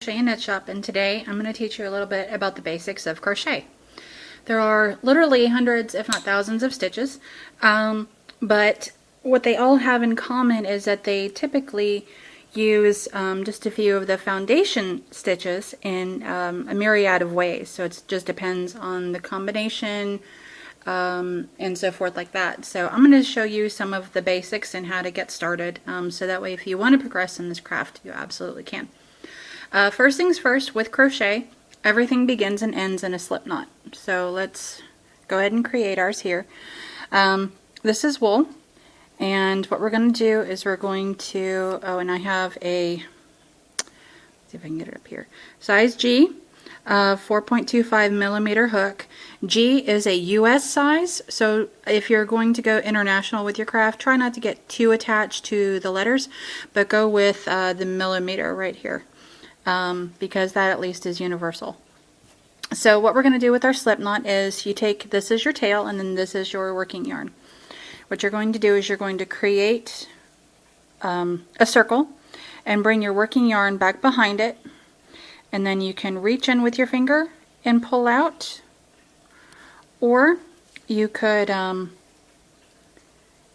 Crochet and Knit Shop, and today I'm going to teach you a little bit about the basics of crochet. There are literally hundreds if not thousands of stitches, but what they all have in common is that they typically use just a few of the foundation stitches in a myriad of ways. So it just depends on the combination and so forth like that. So I'm going to show you some of the basics and how to get started, so that way if you want to progress in this craft you absolutely can. First things first, with crochet, everything begins and ends in a slip knot. So let's go ahead and create ours here. This is wool, and what we're going to do is we're going to, and I have a, let's see if I can get it up here, size G, 4.25 millimeter hook. G is a US size, so if you're going to go international with your craft, try not to get too attached to the letters, but go with the millimeter right here. Because that at least is universal. So what we're going to do with our slip knot is you take, this is your tail and then this is your working yarn. What you're going to do is you're going to create a circle and bring your working yarn back behind it, and then you can reach in with your finger and pull out, or you could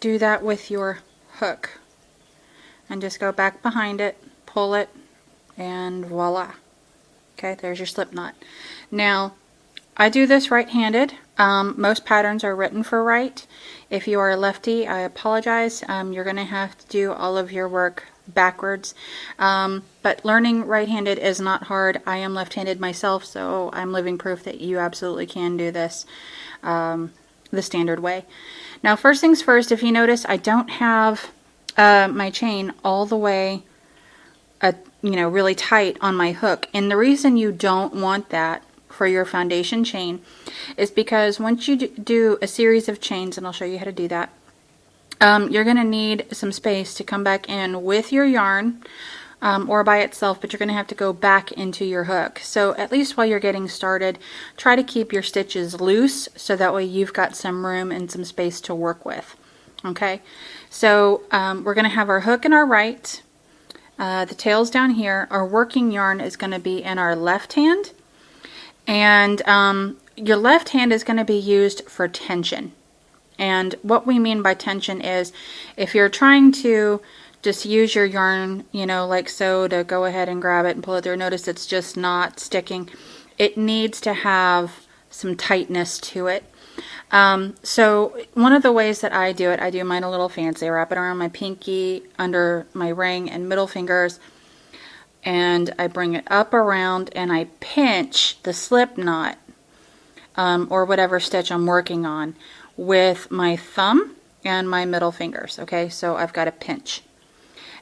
do that with your hook and just go back behind it, pull it, and voila. Okay, there's your slip knot. Now, I do this right-handed. Most patterns are written for right. If you are a lefty, I apologize. You're going to have to do all of your work backwards. But learning right-handed is not hard. I am left-handed myself, so I'm living proof that you absolutely can do this the standard way. Now, first things first, if you notice, I don't have my chain all the way really tight on my hook, and the reason you don't want that for your foundation chain is because once you do a series of chains, and I'll show you how to do that, you're going to need some space to come back in with your yarn or by itself, but you're going to have to go back into your hook. So at least while you're getting started, try to keep your stitches loose so that way you've got some room and some space to work with. Okay, so we're going to have our hook in our right. The tail's down here. Our working yarn is going to be in our left hand, and your left hand is going to be used for tension. And what we mean by tension is if you're trying to just use your yarn, like so, to go ahead and grab it and pull it through, notice it's just not sticking. It needs to have some tightness to it. So one of the ways that I do it, I do mine a little fancy. I wrap it around my pinky, under my ring and middle fingers, and I bring it up around and I pinch the slip knot or whatever stitch I'm working on with my thumb and my middle fingers. Okay, so I've got a pinch,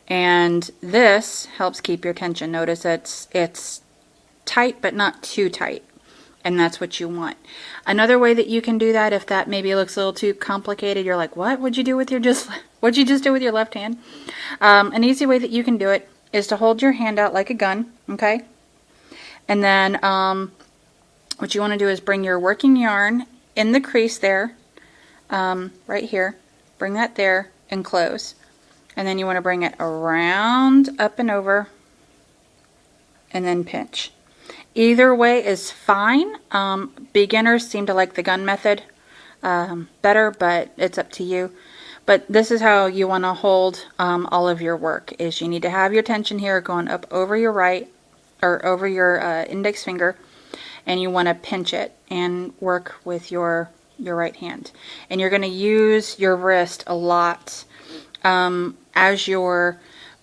and this helps keep your tension. Notice it's tight but not too tight. And that's what you want. Another way that you can do that, if that maybe looks a little too complicated, you're like, what would you do with your what'd you just do with your left hand? An easy way that you can do it is to hold your hand out like a gun, okay? And then what you want to do is bring your working yarn in the crease there, right here. Bring that there and close. And then you want to bring it around, up and over, and then pinch. Either way is fine. Beginners seem to like the gun method better, but it's up to you. But this is how you want to hold all of your work. Is you need to have your tension here going up over your right, or over your index finger, and you want to pinch it and work with your right hand. And you're going to use your wrist a lot as you're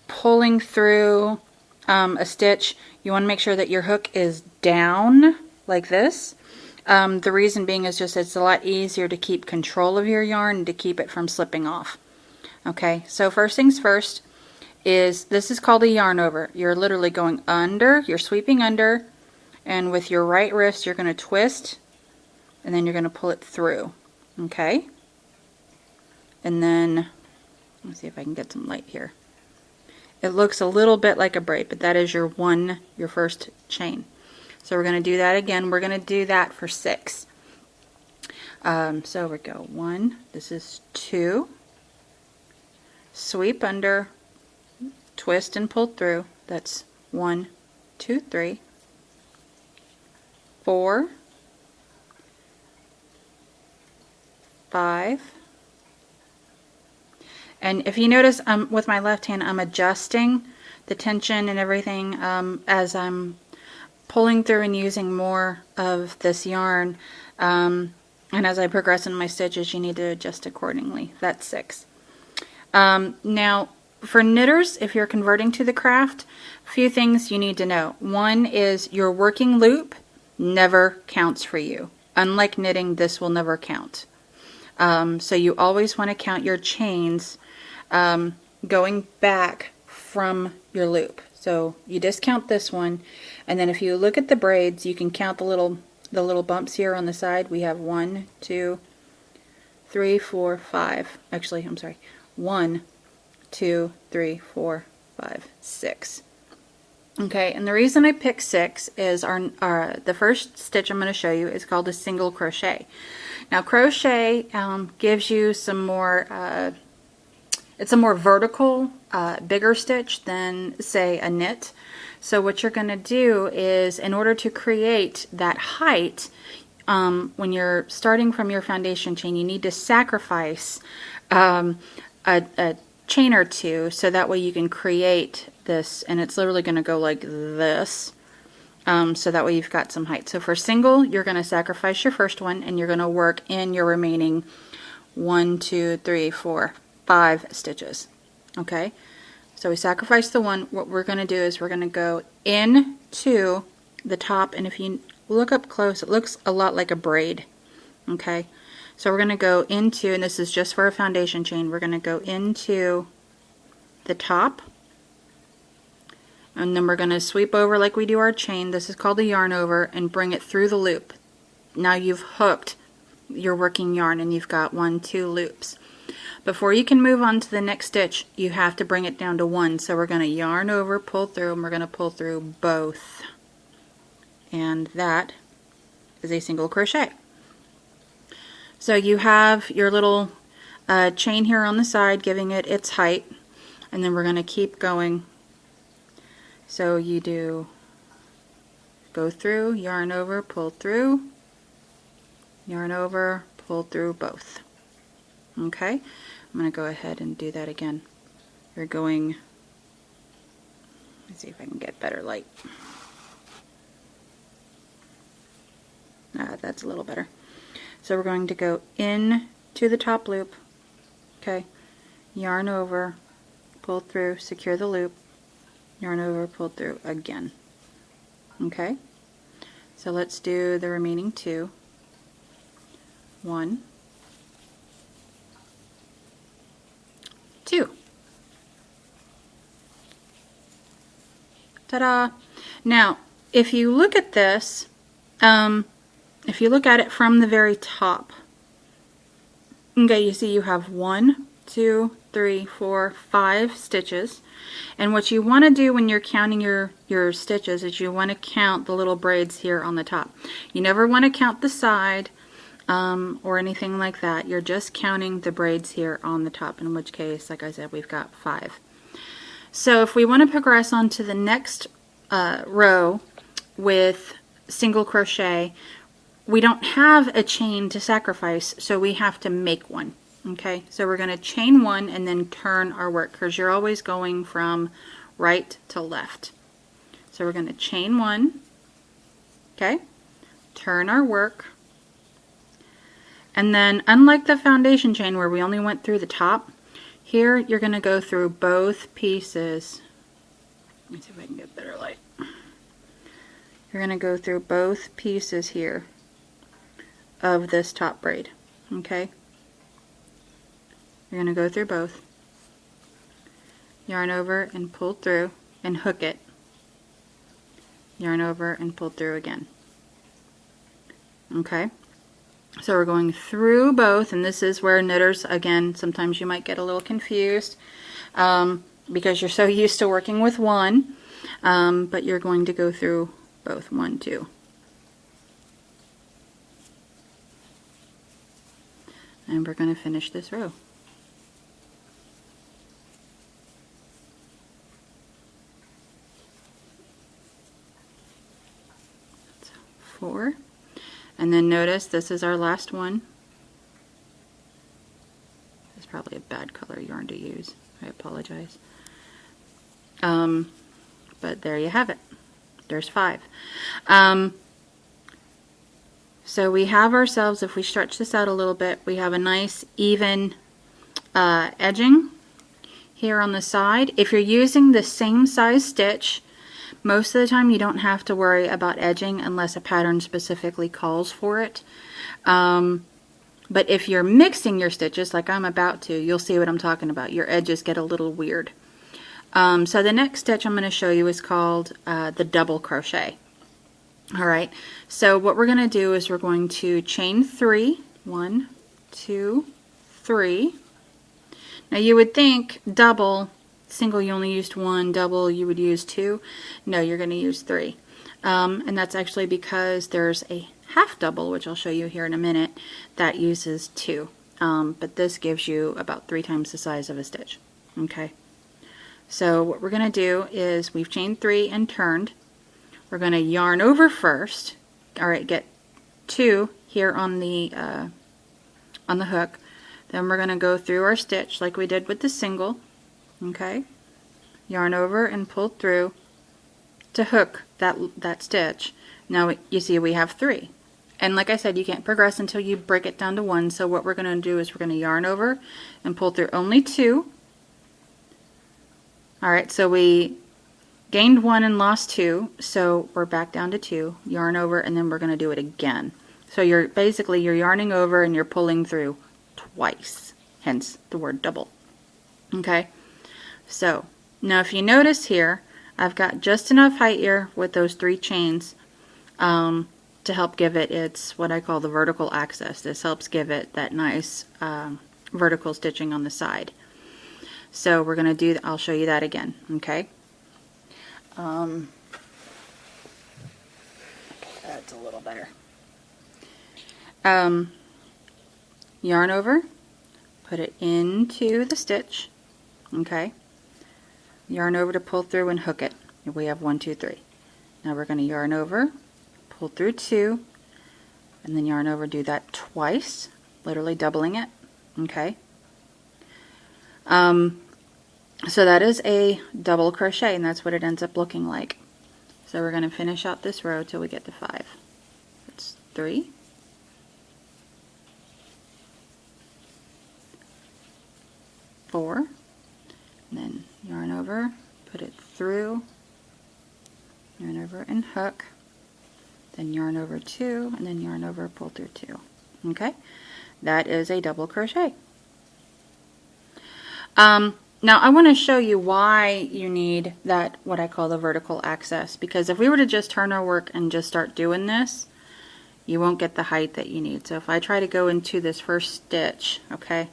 pulling through a stitch. You want to make sure that your hook is down like this. The reason being is just it's a lot easier to keep control of your yarn and to keep it from slipping off. Okay, so first things first is, this is called a yarn over. You're literally going under, you're sweeping under, and with your right wrist you're going to twist, and then you're going to pull it through. Okay, and then let's see if I can get some light here. It looks a little bit like a braid, but that is your first chain. So we're going to do that again. We're going to do that for 6. So we go 1, this is 2, sweep under, twist and pull through. That's 1, 2, 3, 4, 5. And if you notice, with my left hand, I'm adjusting the tension and everything as I'm pulling through and using more of this yarn. And as I progress in my stitches, you need to adjust accordingly. That's 6. Now, for knitters, if you're converting to the craft, a few things you need to know. One is your working loop never counts for you. Unlike knitting, this will never count. So you always want to count your chains going back from your loop. So you discount this one, and then if you look at the braids, you can count the little bumps here on the side. We have 1, 2, 3, 4, 5. Actually, I'm sorry. 1, 2, 3, 4, 5, 6. Okay, and the reason I picked 6 is the first stitch I'm going to show you is called a single crochet. Now, crochet gives you some more. It's a more vertical, bigger stitch than, say, a knit. So what you're going to do is, in order to create that height, when you're starting from your foundation chain, you need to sacrifice a chain or two, so that way you can create this, and it's literally going to go like this. So that way you've got some height. So for single, you're going to sacrifice your first one, and you're going to work in your remaining 1, 2, 3, 4, 5 stitches. Okay, so we sacrifice the one. What we're going to do is we're going to go into the top, and if you look up close, it looks a lot like a braid. Okay, so we're going to go into, and this is just for a foundation chain, we're going to go into the top, and then we're going to sweep over like we do our chain. This is called a yarn over, and bring it through the loop. Now you've hooked your working yarn, and you've got 1, 2 loops. Before you can move on to the next stitch, you have to bring it down to 1. So we're going to yarn over, pull through, and we're going to pull through both. And that is a single crochet. So you have your little chain here on the side, giving it its height, and then we're going to keep going. So you do go through, yarn over, pull through, yarn over, pull through both. Okay, I'm going to go ahead and do that again. You're going, let's see if I can get better light. That's a little better. So we're going to go in to the top loop. Okay, yarn over, pull through, secure the loop, yarn over, pull through again. Okay, so let's do the remaining 2. 1, 2. Ta-da! Now, if you look at this, if you look at it from the very top, okay, you see you have 1, 2, 3, 4, 5 stitches. And what you want to do when you're counting your stitches is you want to count the little braids here on the top. You never want to count the side or anything like that. You're just counting the braids here on the top, in which case, like I said, we've got 5. So if we want to progress on to the next row with single crochet, we don't have a chain to sacrifice, so we have to make one. Okay, so we're going to chain 1 and then turn our work, because you're always going from right to left. So we're going to chain 1, okay, turn our work, and then unlike the foundation chain where we only went through the top, here you're going to go through both pieces. Let me see if I can get better light. You're going to go through both pieces here of this top braid. Okay, you're going to go through both, yarn over and pull through and hook it, yarn over and pull through again. Okay, so we're going through both, and this is where knitters, again, sometimes you might get a little confused because you're so used to working with one, but you're going to go through both. 1, 2. And we're going to finish this row. 4, and then notice this is our last one. It's probably a bad color yarn to use. I apologize. But there you have it. There's 5. So we have ourselves, if we stretch this out a little bit, we have a nice even edging here on the side. If you're using the same size stitch, most of the time you don't have to worry about edging unless a pattern specifically calls for it. But if you're mixing your stitches like I'm about to, you'll see what I'm talking about. Your edges get a little weird. So the next stitch I'm going to show you is called the double crochet. Alright, so what we're going to do is we're going to chain 3. 1, 2, 3. Now you would think double, single you only used 1, double you would use 2. No, you're going to use 3. And that's actually because there's a half double, which I'll show you here in a minute, that uses 2. But this gives you about 3 times the size of a stitch. Okay. So what we're going to do is we've chained 3 and turned. We're going to yarn over first. Alright, get 2 here on the hook. Then we're going to go through our stitch like we did with the single. Okay. Yarn over and pull through to hook that stitch. Now you see we have 3. And like I said, you can't progress until you break it down to 1. So what we're going to do is we're going to yarn over and pull through only 2. Alright, so we gained 1 and lost 2, so we're back down to 2. Yarn over, and then we're going to do it again. So you're yarning over and you're pulling through twice, hence the word double. Okay, so now if you notice here, I've got just enough height here with those 3 chains to help give it its what I call the vertical access. This helps give it that nice vertical stitching on the side. So we're going to do, I'll show you that again. Okay. That's a little better. Yarn over, put it into the stitch. Okay. Yarn over to pull through and hook it. We have 1, 2, 3. Now we're going to yarn over, pull through 2, and then yarn over, do that twice, literally doubling it. Okay. So that is a double crochet, and that's what it ends up looking like. So we're going to finish out this row till we get to 5. That's 3, 4, and then yarn over, put it through, yarn over and hook, then yarn over 2, and then yarn over, pull through 2. Okay, that is a double crochet. Now I want to show you why you need that, what I call the vertical access, because if we were to just turn our work and just start doing this, you won't get the height that you need. So if I try to go into this first stitch, okay,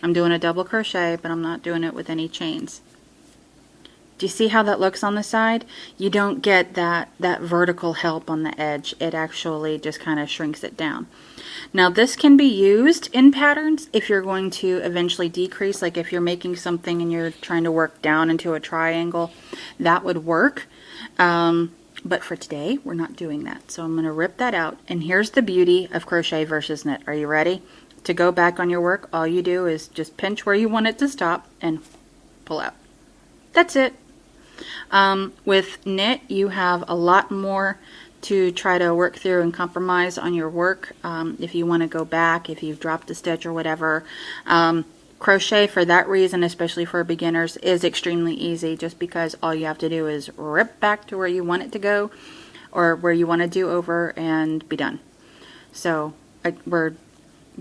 I'm doing a double crochet, but I'm not doing it with any chains. Do you see how that looks on the side? You don't get that vertical help on the edge. It actually just kind of shrinks it down. Now this can be used in patterns if you're going to eventually decrease, like if you're making something and you're trying to work down into a triangle, that would work. But for today, we're not doing that. So I'm going to rip that out. And here's the beauty of crochet versus knit. Are you ready? To go back on your work, all you do is just pinch where you want it to stop and pull out. That's it. With knit, you have a lot more to try to work through and compromise on your work. If you want to go back, if you've dropped a stitch or whatever. Crochet, for that reason, especially for beginners, is extremely easy, just because all you have to do is rip back to where you want it to go or where you want to do over and be done. So we're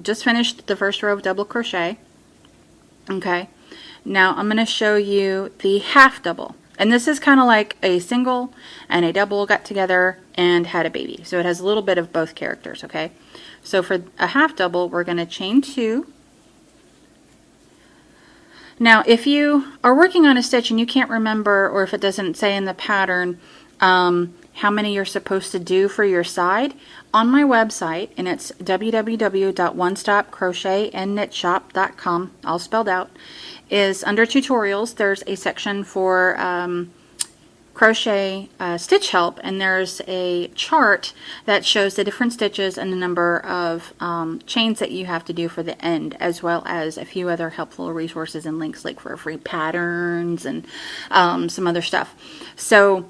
just finished the first row of double crochet. Okay, now I'm going to show you the half double. And this is kind of like a single and a double got together and had a baby. So it has a little bit of both characters, okay? So for a half double, we're going to chain 2. Now, if you are working on a stitch and you can't remember, or if it doesn't say in the pattern how many you're supposed to do for your side, on my website, and it's www.onestopcrochetandknitshop.com, all spelled out, is under tutorials. There's a section for crochet stitch help, and there's a chart that shows the different stitches and the number of chains that you have to do for the end, as well as a few other helpful resources and links, like for free patterns and some other stuff. So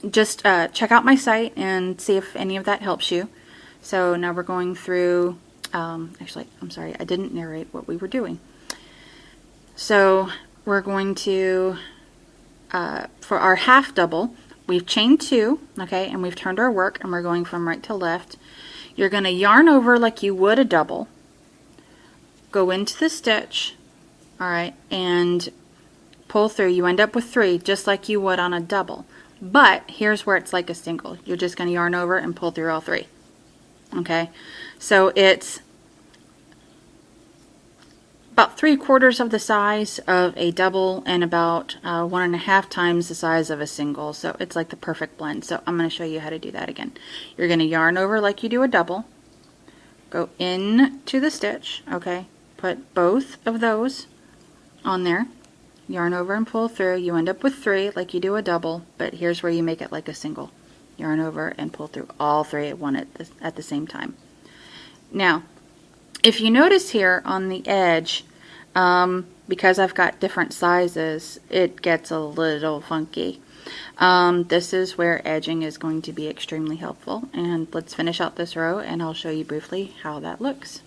just check out my site and see if any of that helps you. So now we're going through, actually, I'm sorry, I didn't narrate what we were doing. So we're going to, for our half double, we've chained 2, okay, and we've turned our work, and we're going from right to left. You're going to yarn over like you would a double, go into the stitch, all right, and pull through. You end up with 3, just like you would on a double. But here's where it's like a single. You're just going to yarn over and pull through all 3. Okay, so it's about 3/4 of the size of a double and about 1.5 times the size of a single. So it's like the perfect blend. So I'm going to show you how to do that again. You're going to yarn over like you do a double, go into the stitch, okay, put both of those on there, yarn over and pull through. You end up with 3 like you do a double, but here's where you make it like a single. Yarn over and pull through all 3 at the same time. Now, if you notice here on the edge, because I've got different sizes, it gets a little funky. This is where edging is going to be extremely helpful. And let's finish out this row, and I'll show you briefly how that looks.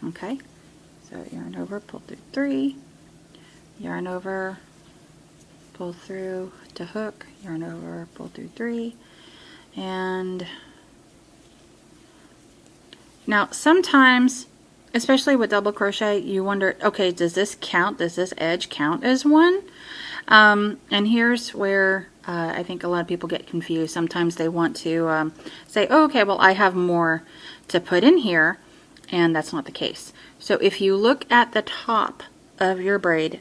Okay, so yarn over, pull through 3, yarn over, pull through to hook, yarn over, pull through 3, and now sometimes, especially with double crochet, you wonder, okay, does this count? Does this edge count as one? And here's where I think a lot of people get confused. Sometimes they want to say, oh, okay, well, I have more to put in here, and that's not the case. So if you look at the top of your braid,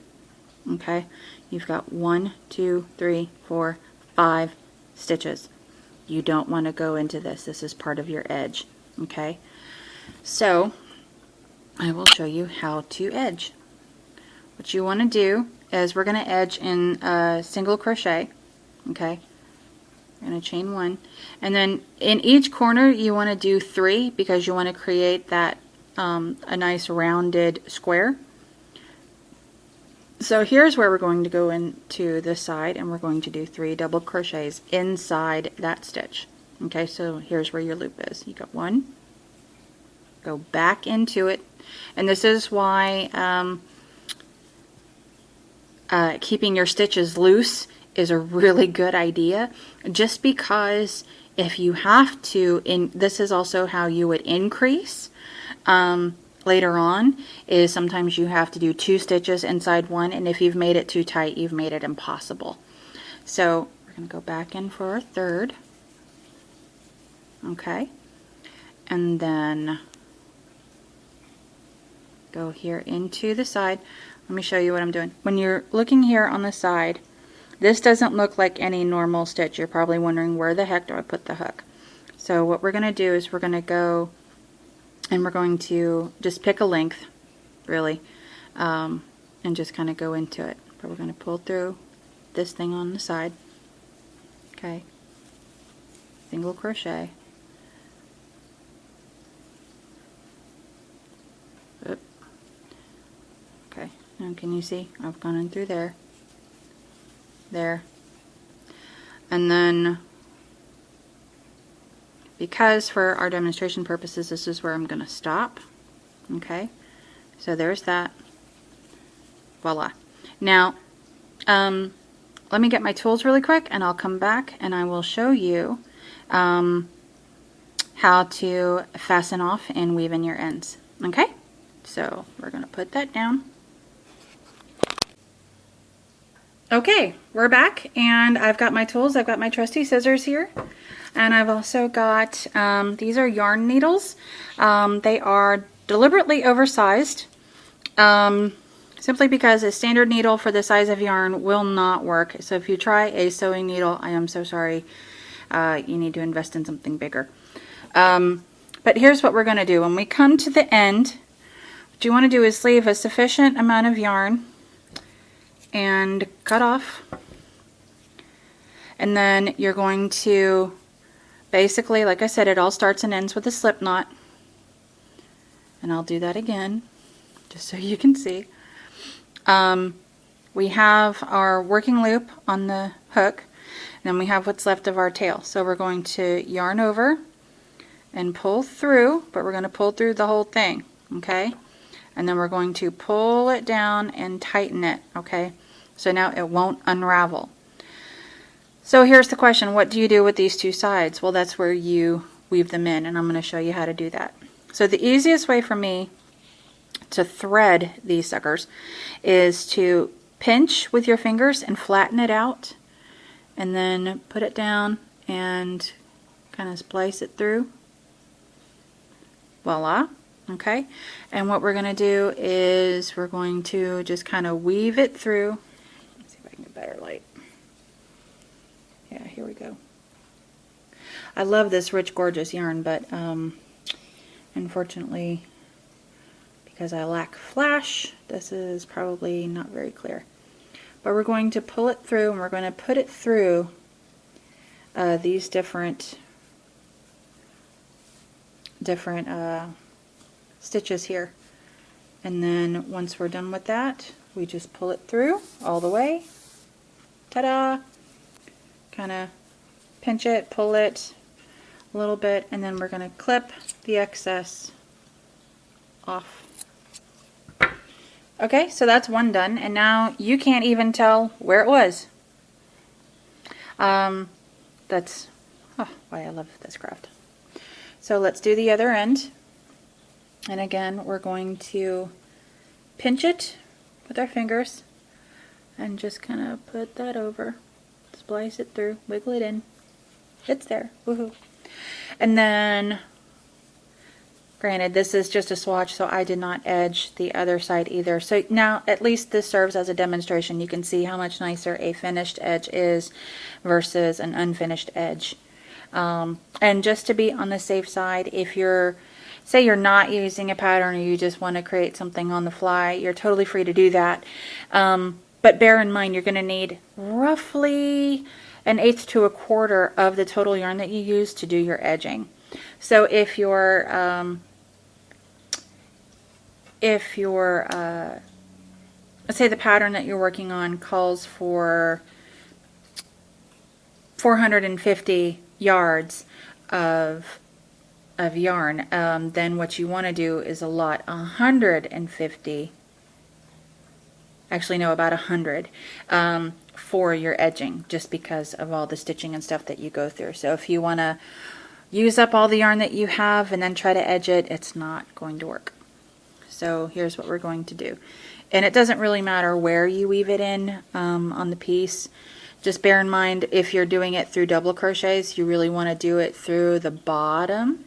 okay, you've got 1, 2, 3, 4, 5 stitches. You don't want to go into this. This is part of your edge, okay? So I will show you how to edge. What you want to do is we're going to edge in a single crochet, okay? We're going to chain 1, and then in each corner you want to do 3 because you want to create that a nice rounded square. So here's where we're going to go into this side, and we're going to do 3 double crochets inside that stitch. Okay, so here's where your loop is. You got 1, go back into it, and this is why keeping your stitches loose is a really good idea, just because if you have to, this is also how you would increase later on, is sometimes you have to do 2 stitches inside 1, and if you've made it too tight, you've made it impossible. So we're going to go back in for a 3rd, okay, and then go here into the side. Let me show you what I'm doing. When you're looking here on the side, this doesn't look like any normal stitch. You're probably wondering, where the heck do I put the hook? So what we're going to do is we're going to go and we're going to just pick a length, really, and just kind of go into it. But we're going to pull through this thing on the side, okay, single crochet, oop. Okay, now can you see I've gone in through there, and then, because for our demonstration purposes this is where I'm going to stop, okay, so there's that, voila. Now let me get my tools really quick, and I'll come back and I will show you how to fasten off and weave in your ends. Okay, so we're going to put that down. Okay, we're back, and I've got my tools. I've got my trusty scissors here, and I've also got, these are yarn needles. They are deliberately oversized, simply because a standard needle for the size of yarn will not work. So if you try a sewing needle, I am so sorry. You need to invest in something bigger. But here's what we're going to do. When we come to the end, what you want to do is leave a sufficient amount of yarn and cut off And then you're going to basically, like I said, it all starts and ends with a slip knot. And I'll do that again just so you can see. We have our working loop on the hook, and then we have what's left of our tail. So we're going to yarn over and pull through, but we're going to pull through the whole thing, okay? And then we're going to pull it down and tighten it, okay? So now it won't unravel. So here's the question, what do you do with these two sides? Well, that's where you weave them in, and I'm going to show you how to do that. So the easiest way for me to thread these suckers is to pinch with your fingers and flatten it out, and then put it down and kind of splice it through. Voila. Okay, and what we're going to do is we're going to just kind of weave it through. Let's see if I can get better light. Yeah, here we go. I love this rich, gorgeous yarn, but unfortunately, because I lack flash, this is probably not very clear. But we're going to pull it through, and we're going to put it through these different stitches here. And then once we're done with that, we just pull it through all the way. Ta-da! Kind of pinch it, pull it a little bit, and then we're going to clip the excess off. Okay, so that's one done, and now you can't even tell where it was. That's why I love this craft. So let's do the other end. And again, we're going to pinch it with our fingers and just kind of put that over, splice it through, wiggle it in. It's there. Woohoo. And then, granted, this is just a swatch, so I did not edge the other side either. So now at least this serves as a demonstration. You can see how much nicer a finished edge is versus an unfinished edge. And just to be on the safe side, if you're, say you're not using a pattern or you just want to create something on the fly, you're totally free to do that. But bear in mind, you're going to need roughly 1/8 to 1/4 of the total yarn that you use to do your edging. So if your let's say the pattern that you're working on calls for 450 yards of yarn, then what you want to do is allot 150, actually no, about 100 for your edging, just because of all the stitching and stuff that you go through. So if you want to use up all the yarn that you have and then try to edge it, it's not going to work. So here's what we're going to do. And it doesn't really matter where you weave it in on the piece. Just bear in mind, if you're doing it through double crochets, you really want to do it through the bottom,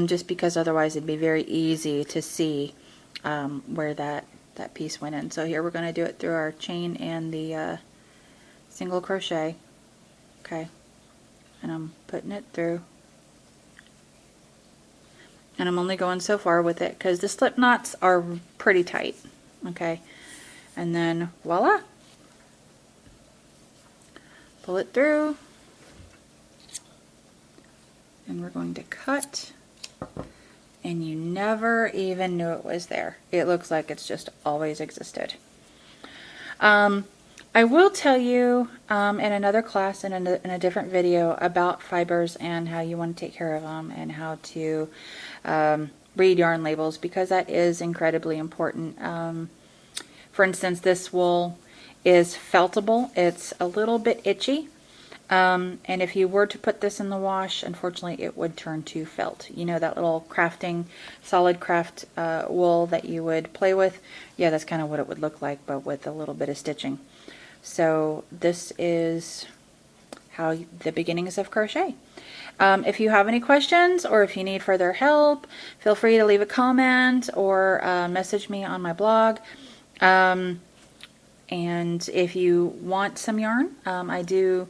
just because otherwise it'd be very easy to see where that piece went in. So here we're going to do it through our chain and the single crochet. Okay, and I'm putting it through. And I'm only going so far with it because the slip knots are pretty tight. Okay, and then voila, pull it through, and we're going to cut, and you never even knew it was there. It looks like it's just always existed. I will tell you in another class, in a different video, about fibers and how you want to take care of them and how to read yarn labels, because that is incredibly important. For instance, this wool is feltable. It's a little bit itchy, and if you were to put this in the wash, unfortunately it would turn to felt. You know, that little crafting, solid craft wool that you would play with? Yeah, that's kind of what it would look like, but with a little bit of stitching. So this is how the beginnings of crochet. If you have any questions or if you need further help, feel free to leave a comment or message me on my blog. And if you want some yarn, I do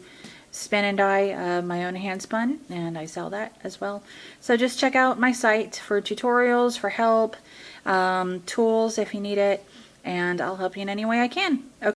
spin and dye my own hand spun, and I sell that as well. So just check out my site for tutorials, for help, tools if you need it, and I'll help you in any way I can. Okay.